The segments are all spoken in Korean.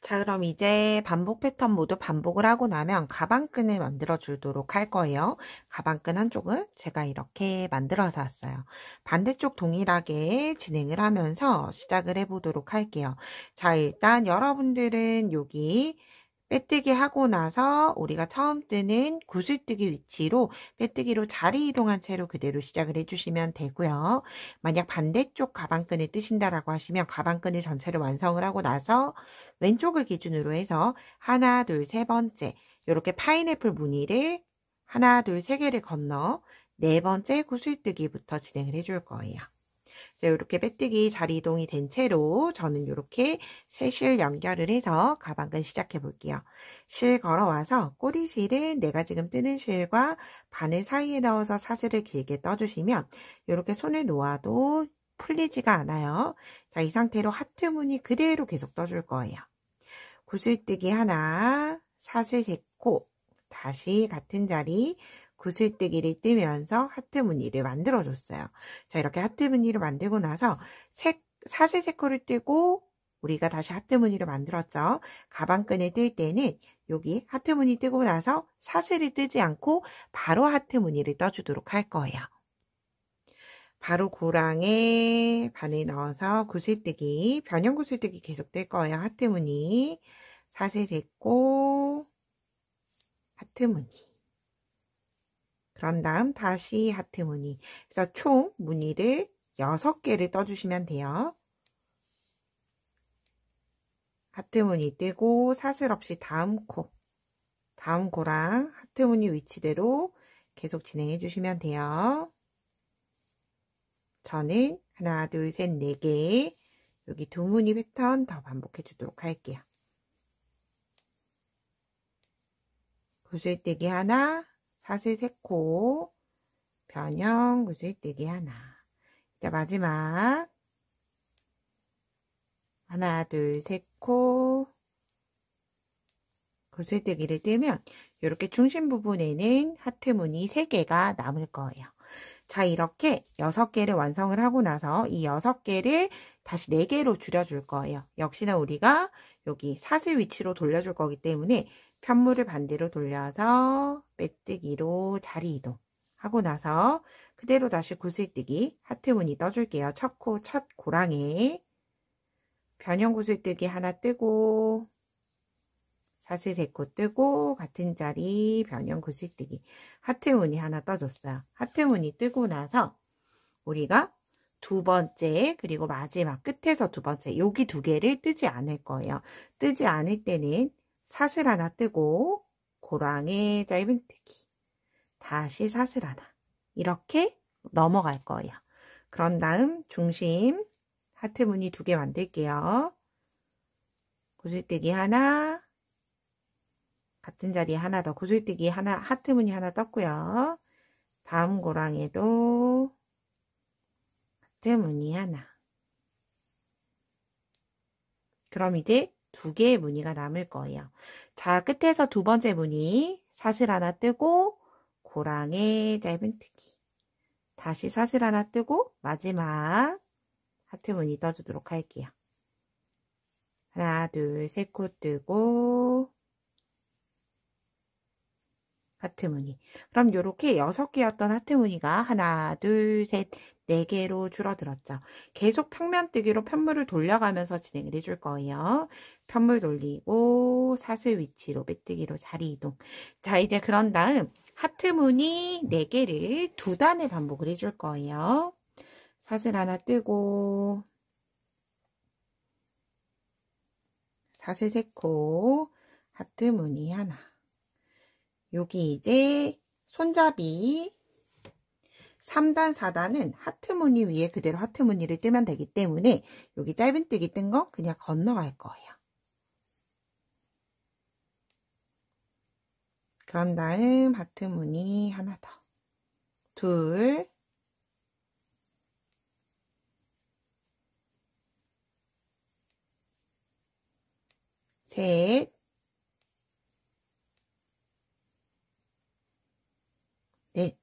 자, 그럼 이제 반복 패턴 모두 반복을 하고 나면 가방끈을 만들어 주도록 할 거예요. 가방끈 한쪽은 제가 이렇게 만들어서 왔어요. 반대쪽 동일하게 진행을 하면서 시작을 해보도록 할게요. 자, 일단 여러분들은 여기 빼뜨기 하고 나서 우리가 처음 뜨는 구슬뜨기 위치로 빼뜨기로 자리 이동한 채로 그대로 시작을 해주시면 되고요. 만약 반대쪽 가방끈을 뜨신다라고 하시면 가방끈을 전체를 완성을 하고 나서 왼쪽을 기준으로 해서 하나, 둘, 세 번째 이렇게 파인애플 무늬를 하나, 둘, 세 개를 건너 네 번째 구슬뜨기부터 진행을 해줄 거예요. 이렇게 빼뜨기 자리 이동이 된 채로 저는 이렇게 세 실 연결을 해서 가방끈 시작해 볼게요. 실 걸어와서 꼬리실은 내가 지금 뜨는 실과 바늘 사이에 넣어서 사슬을 길게 떠주시면 이렇게 손을 놓아도 풀리지가 않아요. 자, 이 상태로 하트 무늬 그대로 계속 떠줄 거예요. 구슬뜨기 하나, 사슬 3코, 다시 같은 자리 구슬뜨기를 뜨면서 하트 무늬를 만들어줬어요. 자, 이렇게 하트 무늬를 만들고 나서 사슬 3코를 뜨고 우리가 다시 하트 무늬를 만들었죠. 가방끈을 뜰 때는 여기 하트 무늬 뜨고 나서 사슬을 뜨지 않고 바로 하트 무늬를 떠주도록 할 거예요. 바로 고랑에 바늘 넣어서 구슬뜨기, 변형 구슬뜨기 계속 뜰 거예요. 하트 무늬, 사슬 3코, 하트 무늬. 그런 다음 다시 하트 무늬. 그래서 총 무늬를 6개를 떠주시면 돼요. 하트 무늬 뜨고 사슬 없이 다음 코, 다음 고랑 하트 무늬 위치대로 계속 진행해 주시면 돼요. 저는 하나, 둘, 셋, 4개 여기 두 무늬 패턴 더 반복해 주도록 할게요. 구슬뜨기 하나, 사슬 3코, 변형 구슬뜨기 하나. 자, 마지막 하나, 둘, 3코 구슬뜨기를 뜨면 이렇게 중심 부분에는 하트 무늬 3개가 남을 거예요. 자, 이렇게 6개를 완성을 하고 나서 이 6개를 다시 4개로 줄여줄 거예요. 역시나 우리가 여기 사슬 위치로 돌려줄 거기 때문에 편물을 반대로 돌려서 빼뜨기로 자리 이동 하고 나서 그대로 다시 구슬뜨기 하트 무늬 떠줄게요. 첫 코, 첫 고랑에 변형 구슬뜨기 하나 뜨고 사슬 3코 뜨고 같은 자리 변형 구슬뜨기 하트 무늬 하나 떠줬어요. 하트 무늬 뜨고 나서 우리가 두 번째 그리고 마지막 끝에서 두 번째 여기 두 개를 뜨지 않을 거예요. 뜨지 않을 때는 사슬 하나 뜨고 고랑에 짧은뜨기 다시 사슬 하나 이렇게 넘어갈 거예요. 그런 다음 중심 하트 무늬 2개 만들게요. 구슬뜨기 하나 같은 자리에 하나 더 구슬뜨기 하나 하트 무늬 하나 떴고요. 다음 고랑에도 하트 무늬 하나. 그럼 이제 2개의 무늬가 남을 거예요. 자, 끝에서 두 번째 무늬 사슬 하나 뜨고 고랑에 짧은뜨기 다시 사슬 하나 뜨고 마지막 하트 무늬 떠주도록 할게요. 하나, 둘, 3코 뜨고 하트 무늬. 그럼 이렇게 6개였던 하트 무늬가 하나, 둘, 셋, 4개로 줄어들었죠. 계속 평면뜨기로 편물을 돌려가면서 진행을 해줄 거예요. 편물 돌리고 사슬 위치로 빼뜨기로 자리 이동. 자, 이제 그런 다음 하트 무늬 4개를 2단을 반복을 해줄 거예요. 사슬 하나 뜨고 사슬 3코 하트 무늬 하나. 여기 이제 손잡이 3단, 4단은 하트 무늬 위에 그대로 하트 무늬를 뜨면 되기 때문에 여기 짧은뜨기 뜬 거 그냥 건너갈 거예요. 그런 다음 하트 무늬 하나 더. 둘, 셋, 넷.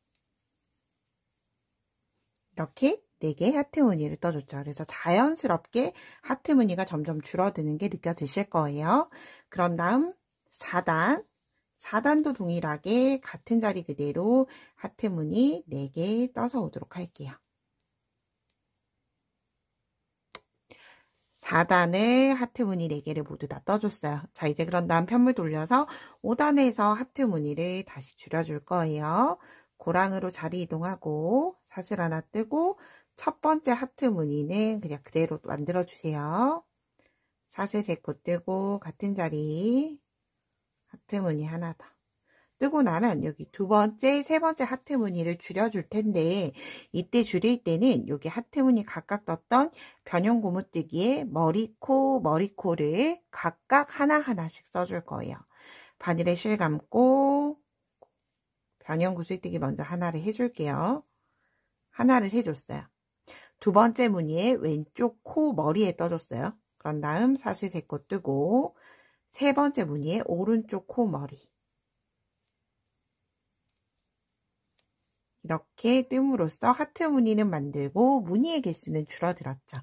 이렇게 4개 하트 무늬를 떠줬죠. 그래서 자연스럽게 하트 무늬가 점점 줄어드는 게 느껴지실 거예요. 그런 다음 4단도 동일하게 같은 자리 그대로 하트 무늬 4개 떠서 오도록 할게요. 4단을 하트 무늬 4개를 모두 다 떠줬어요. 자, 이제 그런 다음 편물 돌려서 5단에서 하트 무늬를 다시 줄여줄 거예요. 고랑으로 자리 이동하고 사슬 하나 뜨고 첫 번째 하트 무늬는 그냥 그대로 만들어주세요. 사슬 3코 뜨고 같은 자리 하트 무늬 하나 더. 뜨고 나면 여기 두 번째, 세 번째 하트 무늬를 줄여줄 텐데 이때 줄일 때는 여기 하트 무늬 각각 떴던 변형 고무뜨기에 머리코를 각각 하나하나씩 써줄 거예요. 바늘에 실 감고 변형 구슬뜨기 먼저 하나를 해줄게요. 하나를 해줬어요. 두 번째 무늬에 왼쪽 코 머리에 떠줬어요. 그런 다음 사슬 3코 뜨고 세 번째 무늬에 오른쪽 코 머리. 이렇게 뜸으로써 하트 무늬는 만들고 무늬의 개수는 줄어들었죠.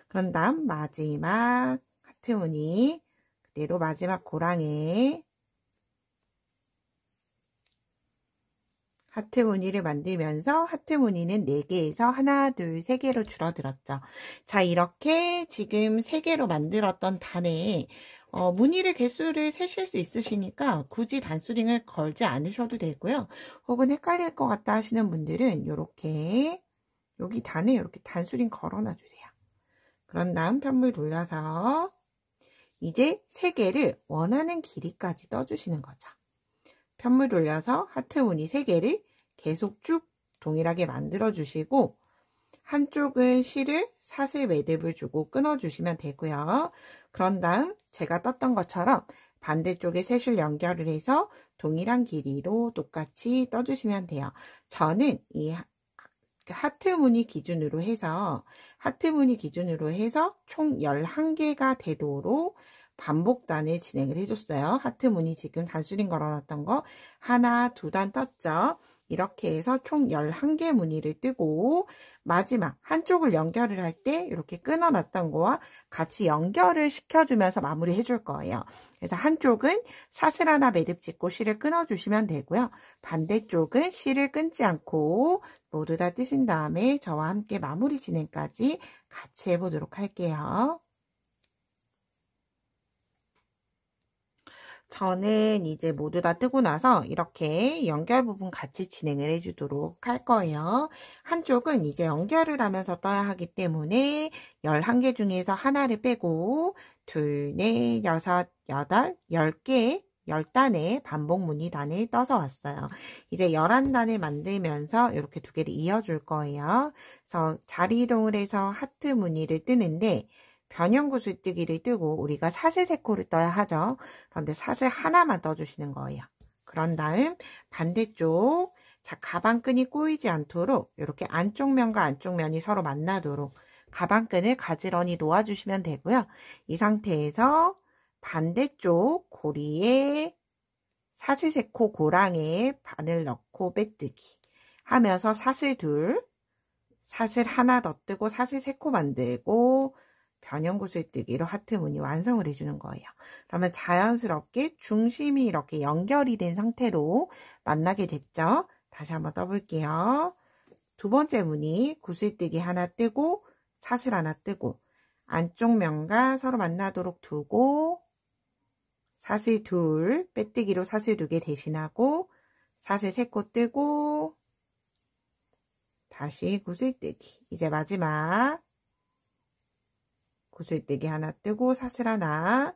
그런 다음 마지막 하트 무늬 그대로 마지막 고랑에 하트 무늬를 만들면서 하트 무늬는 4개에서 하나, 둘, 3개로 줄어들었죠. 자, 이렇게 지금 3개로 만들었던 단에 무늬를 개수를 세실 수 있으시니까 굳이 단수링을 걸지 않으셔도 되고요. 혹은 헷갈릴 것 같다 하시는 분들은 이렇게 여기 단에 이렇게 단수링 걸어놔 주세요. 그런 다음 편물 돌려서 이제 3개를 원하는 길이까지 떠주시는 거죠. 편물 돌려서 하트 무늬 3개를 계속 쭉 동일하게 만들어 주시고 한쪽은 실을 사슬 매듭을 주고 끊어 주시면 되고요. 그런 다음 제가 떴던 것처럼 반대쪽에 셋을 연결을 해서 동일한 길이로 똑같이 떠주시면 돼요. 저는 이 하트 무늬 기준으로 해서 총 11개가 되도록 반복단을 진행을 해줬어요. 하트 무늬 지금 단수링 걸어놨던 거 하나, 2단 떴죠. 이렇게 해서 총 11개 무늬를 뜨고 마지막 한쪽을 연결을 할 때 이렇게 끊어놨던 거와 같이 연결을 시켜주면서 마무리 해줄 거예요. 그래서 한쪽은 사슬 하나 매듭 짓고 실을 끊어주시면 되고요. 반대쪽은 실을 끊지 않고 모두 다 뜨신 다음에 저와 함께 마무리 진행까지 같이 해보도록 할게요. 저는 이제 모두 다 뜨고 나서 이렇게 연결 부분 같이 진행을 해주도록 할 거예요. 한쪽은 이제 연결을 하면서 떠야 하기 때문에 11개 중에서 하나를 빼고 둘, 넷, 여섯, 여덟, 10개 10단의 반복 무늬단을 떠서 왔어요. 이제 11단을 만들면서 이렇게 2개를 이어줄 거예요. 그래서 자리 이동을 해서 하트 무늬를 뜨는데 변형 구슬뜨기를 뜨고 우리가 사슬 3코를 떠야 하죠. 그런데 사슬 하나만 떠주시는 거예요. 그런 다음 반대쪽 자 가방끈이 꼬이지 않도록 이렇게 안쪽 면과 안쪽 면이 서로 만나도록 가방끈을 가지런히 놓아주시면 되고요. 이 상태에서 반대쪽 고리에 사슬 3코 고랑에 바늘 넣고 빼뜨기 하면서 사슬 2, 사슬 하나 더 뜨고 사슬 3코 만들고 변형 구슬뜨기로 하트 무늬 완성을 해주는 거예요. 그러면 자연스럽게 중심이 이렇게 연결이 된 상태로 만나게 됐죠. 다시 한번 떠볼게요. 두 번째 무늬 구슬뜨기 하나 뜨고 사슬 하나 뜨고 안쪽 면과 서로 만나도록 두고 사슬 2, 빼뜨기로 사슬 2개 대신하고 사슬 3코 뜨고 다시 구슬뜨기. 이제 마지막 구슬뜨기 하나 뜨고 사슬 하나,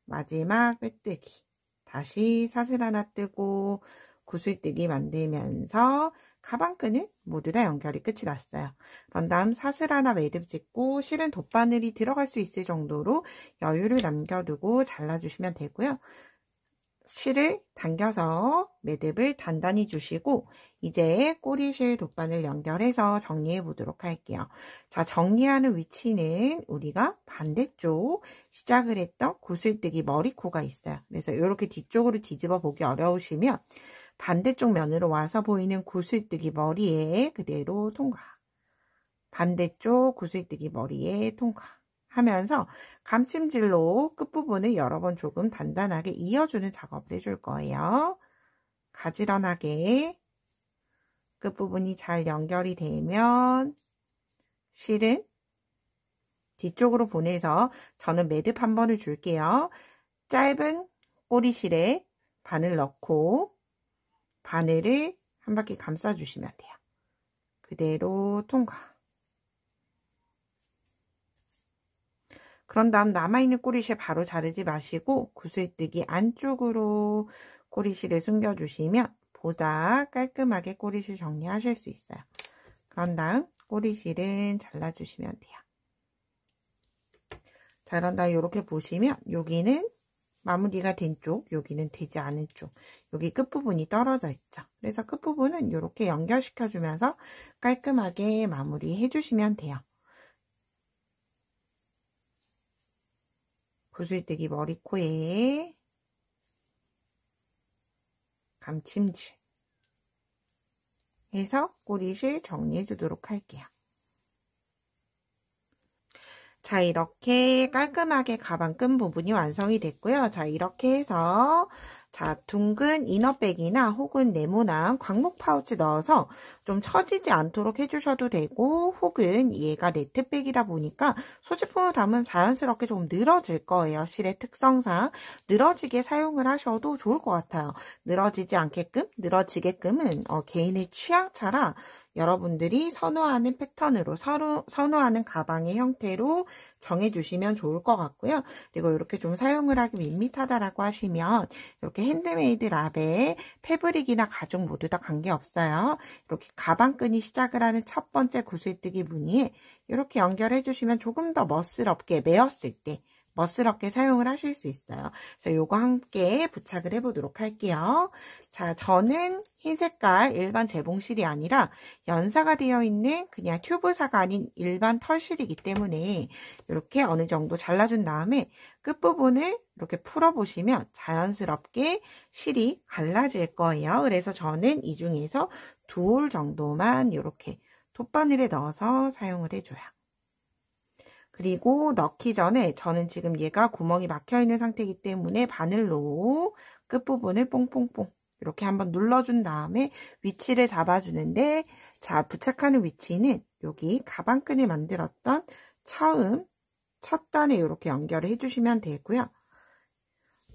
마지막 빼뜨기, 다시 사슬 하나 뜨고 구슬뜨기 만들면서 가방끈을 모두 다 연결이 끝이 났어요. 그런 다음 사슬 하나 매듭 짓고 실은 돗바늘이 들어갈 수 있을 정도로 여유를 남겨두고 잘라주시면 되고요. 실을 당겨서 매듭을 단단히 주시고 이제 꼬리실 돗바늘 연결해서 정리해 보도록 할게요. 자, 정리하는 위치는 우리가 반대쪽 시작을 했던 구슬뜨기 머리코가 있어요. 그래서 이렇게 뒤쪽으로 뒤집어 보기 어려우시면 반대쪽 면으로 와서 보이는 구슬뜨기 머리에 그대로 통과. 반대쪽 구슬뜨기 머리에 통과하면서 감침질로 끝부분을 여러 번 조금 단단하게 이어주는 작업을 해줄 거예요. 가지런하게 끝부분이 잘 연결이 되면 실은 뒤쪽으로 보내서 저는 매듭 한 번을 줄게요. 짧은 꼬리실에 바늘 넣고 바늘을 한 바퀴 감싸주시면 돼요. 그대로 통과. 그런 다음 남아있는 꼬리실 바로 자르지 마시고 구슬뜨기 안쪽으로 꼬리실을 숨겨주시면 보다 깔끔하게 꼬리실 정리하실 수 있어요. 그런 다음 꼬리실은 잘라주시면 돼요. 자, 그런 다음 이렇게 보시면 여기는 마무리가 된 쪽, 여기는 되지 않은 쪽, 여기 끝부분이 떨어져 있죠. 그래서 끝부분은 이렇게 연결시켜주면서 깔끔하게 마무리 해주시면 돼요. 구슬뜨기 머리코에 감침질 해서 꼬리실 정리해 주도록 할게요. 자, 이렇게 깔끔하게 가방 끈 부분이 완성이 됐고요. 자, 이렇게 해서 자, 둥근 이너백이나 혹은 네모난 광목 파우치 넣어서 좀 처지지 않도록 해주셔도 되고, 혹은 얘가 네트백이다 보니까 소지품을 담으면 자연스럽게 좀 늘어질 거예요. 실의 특성상 늘어지게 사용을 하셔도 좋을 것 같아요. 늘어지지 않게끔, 늘어지게끔은 개인의 취향차라 여러분들이 선호하는 패턴으로, 선호하는 가방의 형태로 정해주시면 좋을 것 같고요. 그리고 이렇게 좀 사용을 하기 밋밋하다라고 하시면 이렇게 핸드메이드 라벨, 패브릭이나 가죽 모두 다 관계없어요. 이렇게 가방끈이 시작을 하는 첫 번째 구슬뜨기 무늬에 이렇게 연결해 주시면 조금 더 멋스럽게 메었을 때 멋스럽게 사용을 하실 수 있어요. 그래서 요거 함께 부착을 해보도록 할게요. 자, 저는 흰 색깔 일반 재봉실이 아니라 연사가 되어 있는 그냥 튜브사가 아닌 일반 털실이기 때문에 이렇게 어느 정도 잘라준 다음에 끝부분을 이렇게 풀어보시면 자연스럽게 실이 갈라질 거예요. 그래서 저는 이 중에서 2올 정도만 이렇게 톱바늘에 넣어서 사용을 해줘요. 그리고 넣기 전에 저는 지금 얘가 구멍이 막혀있는 상태이기 때문에 바늘로 끝부분을 뽕뽕뽕 이렇게 한번 눌러준 다음에 위치를 잡아주는데, 자, 부착하는 위치는 여기 가방끈을 만들었던 처음 첫 단에 이렇게 연결을 해주시면 되고요.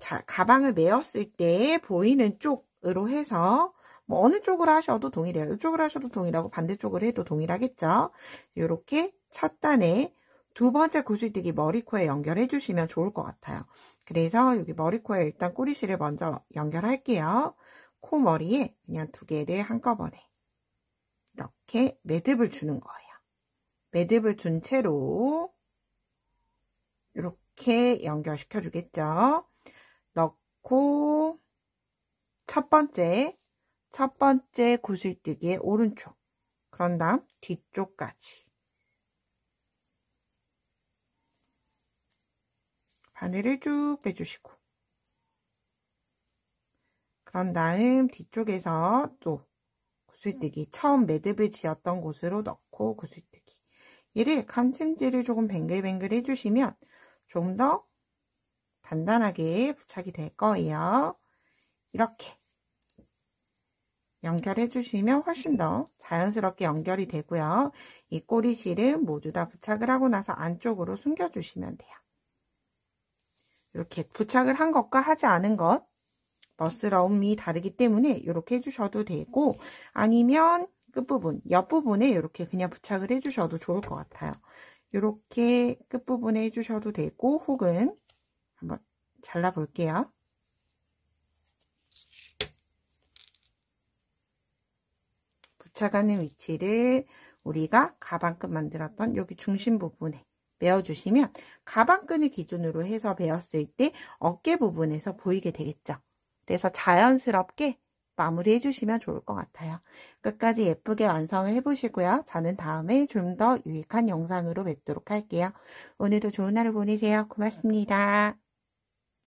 자, 가방을 메었을 때 보이는 쪽으로 해서 뭐 어느 쪽으로 하셔도 동일해요. 이쪽으로 하셔도 동일하고 반대쪽으로 해도 동일하겠죠. 이렇게 첫 단에 두 번째 구슬뜨기 머리코에 연결해 주시면 좋을 것 같아요. 그래서 여기 머리코에 일단 꼬리실을 먼저 연결할게요. 코 머리에 그냥 2개를 한꺼번에 이렇게 매듭을 주는 거예요. 매듭을 준 채로 이렇게 연결시켜 주겠죠. 넣고 첫 번째 구슬뜨기의 오른쪽, 그런 다음 뒤쪽까지 바늘을 쭉 빼주시고, 그런 다음 뒤쪽에서 또 구슬뜨기 처음 매듭을 지었던 곳으로 넣고 구슬뜨기, 얘를 감침질을 조금 뱅글뱅글 해주시면 좀 더 단단하게 부착이 될 거예요. 이렇게 연결해 주시면 훨씬 더 자연스럽게 연결이 되고요. 이 꼬리실은 모두 다 부착을 하고 나서 안쪽으로 숨겨 주시면 돼요. 이렇게 부착을 한 것과 하지 않은 것 멋스러움이 다르기 때문에 이렇게 해주셔도 되고, 아니면 끝부분, 옆부분에 이렇게 그냥 부착을 해주셔도 좋을 것 같아요. 이렇게 끝부분에 해주셔도 되고, 혹은 한번 잘라볼게요. 부착하는 위치를 우리가 가방끈 만들었던 여기 중심 부분에 메어주시면 가방끈을 기준으로 해서 메었을 때 어깨 부분에서 보이게 되겠죠. 그래서 자연스럽게 마무리 해주시면 좋을 것 같아요. 끝까지 예쁘게 완성을 해보시고요. 저는 다음에 좀 더 유익한 영상으로 뵙도록 할게요. 오늘도 좋은 하루 보내세요. 고맙습니다.